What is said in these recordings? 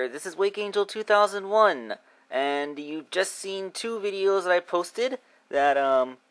there, this is Wake Angel 2001, and you've just seen two videos that I posted that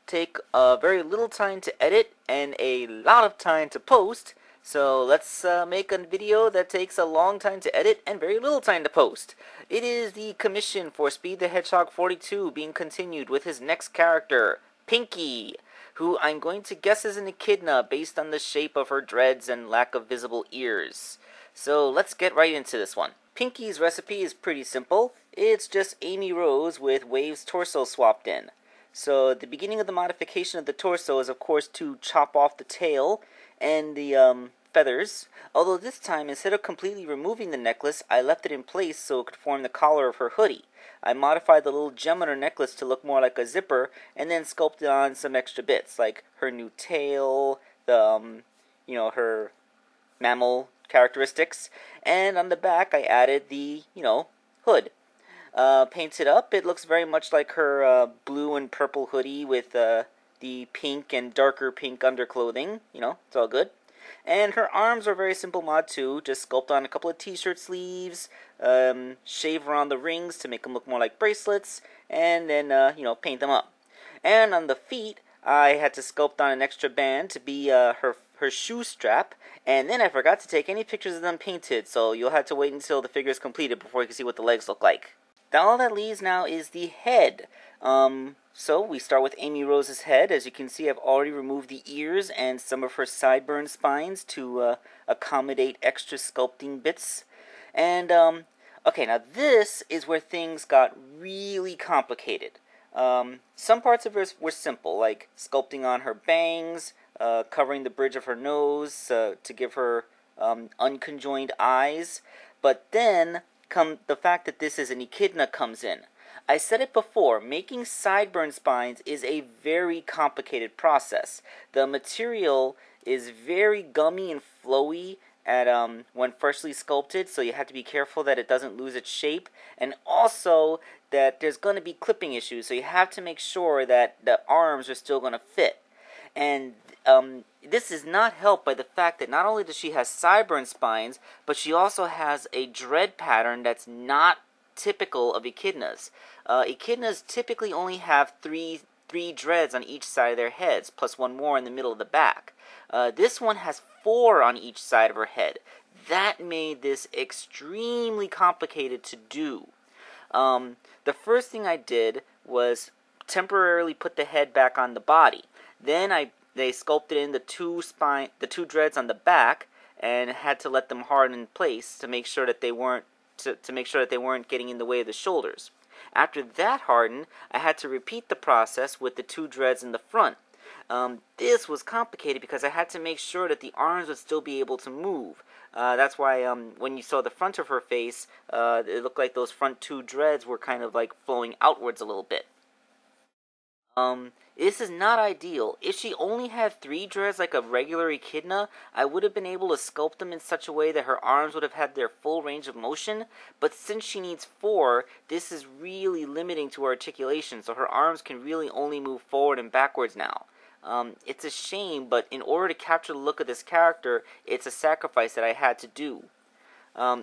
take very little time to edit and a lot of time to post. So let's make a video that takes a long time to edit and very little time to post. It is the commission for Speed the Hedgehog 42 being continued with his next character, Pinkie, who I'm going to guess is an echidna based on the shape of her dreads and lack of visible ears. So let's get right into this one. Pinkie's recipe is pretty simple. It's just Amy Rose with Wave's torso swapped in. So the beginning of the modification of the torso is of course to chop off the tail and the feathers, although this time instead of completely removing the necklace, I left it in place so it could form the collar of her hoodie. I modified the little gem on her necklace to look more like a zipper, and then sculpted on some extra bits, like her new tail, the, her mammal characteristics, and on the back I added the, hood. Painted up, it looks very much like her blue and purple hoodie with the pink and darker pink underclothing, it's all good. And her arms are very simple mod too, just sculpt on a couple of t-shirt sleeves, shave around the rings to make them look more like bracelets, and then, paint them up. And on the feet, I had to sculpt on an extra band to be her shoe strap, and then I forgot to take any pictures of them painted, so you'll have to wait until the figure is completed before you can see what the legs look like. All that leaves now is the head. So we start with Amy Rose's head. As you can see, I've already removed the ears and some of her sideburn spines to accommodate extra sculpting bits. And, okay, now this is where things got really complicated. Some parts of her were simple, like sculpting on her bangs, covering the bridge of her nose to give her unconjoined eyes. But then the fact that this is an echidna comes in. I said it before, making sideburn spines is a very complicated process. The material is very gummy and flowy at when freshly sculpted, so you have to be careful that it doesn't lose its shape, and also that there's going to be clipping issues, so you have to make sure that the arms are still going to fit. And this is not helped by the fact that not only does she have sideburn spines, but she also has a dread pattern that's not typical of echidnas. Echidnas typically only have three dreads on each side of their heads, plus one more in the middle of the back. This one has 4 on each side of her head. That made this extremely complicated to do. The first thing I did was temporarily put the head back on the body. Then they sculpted in the two dreads on the back, and had to let them harden in place to make sure that they weren't getting in the way of the shoulders. After that hardened, I had to repeat the process with the 2 dreads in the front. This was complicated because I had to make sure that the arms would still be able to move. That's why when you saw the front of her face, it looked like those front 2 dreads were kind of like flowing outwards a little bit. This is not ideal. If she only had 3 dreads like a regular echidna, I would have been able to sculpt them in such a way that her arms would have had their full range of motion, but since she needs 4, this is really limiting to her articulation, so her arms can really only move forward and backwards now. It's a shame, but in order to capture the look of this character, it's a sacrifice that I had to do.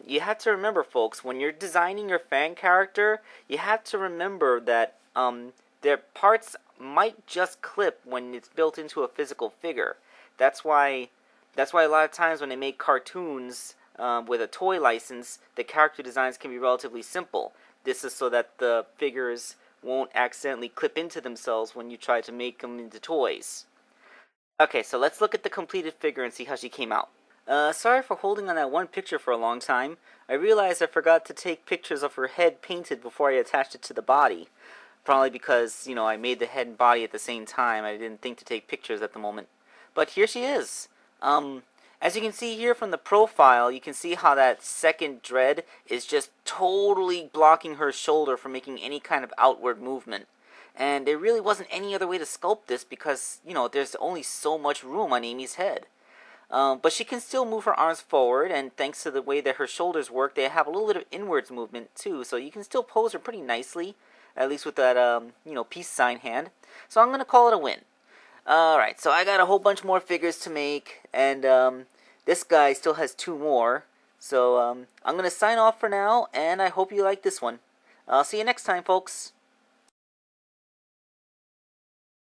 You have to remember, folks, when you're designing your fan character, you have to remember that their parts might just clip when it's built into a physical figure. That's why a lot of times when they make cartoons with a toy license, the character designs can be relatively simple. This is so that the figures won't accidentally clip into themselves when you try to make them into toys. Okay, so let's look at the completed figure and see how she came out. Sorry for holding on that one picture for a long time. I realized I forgot to take pictures of her head painted before I attached it to the body. Probably because, I made the head and body at the same time. I didn't think to take pictures at the moment. But here she is. As you can see here from the profile, you can see how that second dread is just totally blocking her shoulder from making any kind of outward movement. And there really wasn't any other way to sculpt this because, there's only so much room on Amy's head. But she can still move her arms forward, and thanks to the way that her shoulders work, they have a little bit of inwards movement too, so you can still pose her pretty nicely. At least with that, peace sign hand. So I'm going to call it a win. Alright, so I got a whole bunch more figures to make, and this guy still has 2 more. So I'm going to sign off for now, and I hope you like this one. I'll see you next time, folks.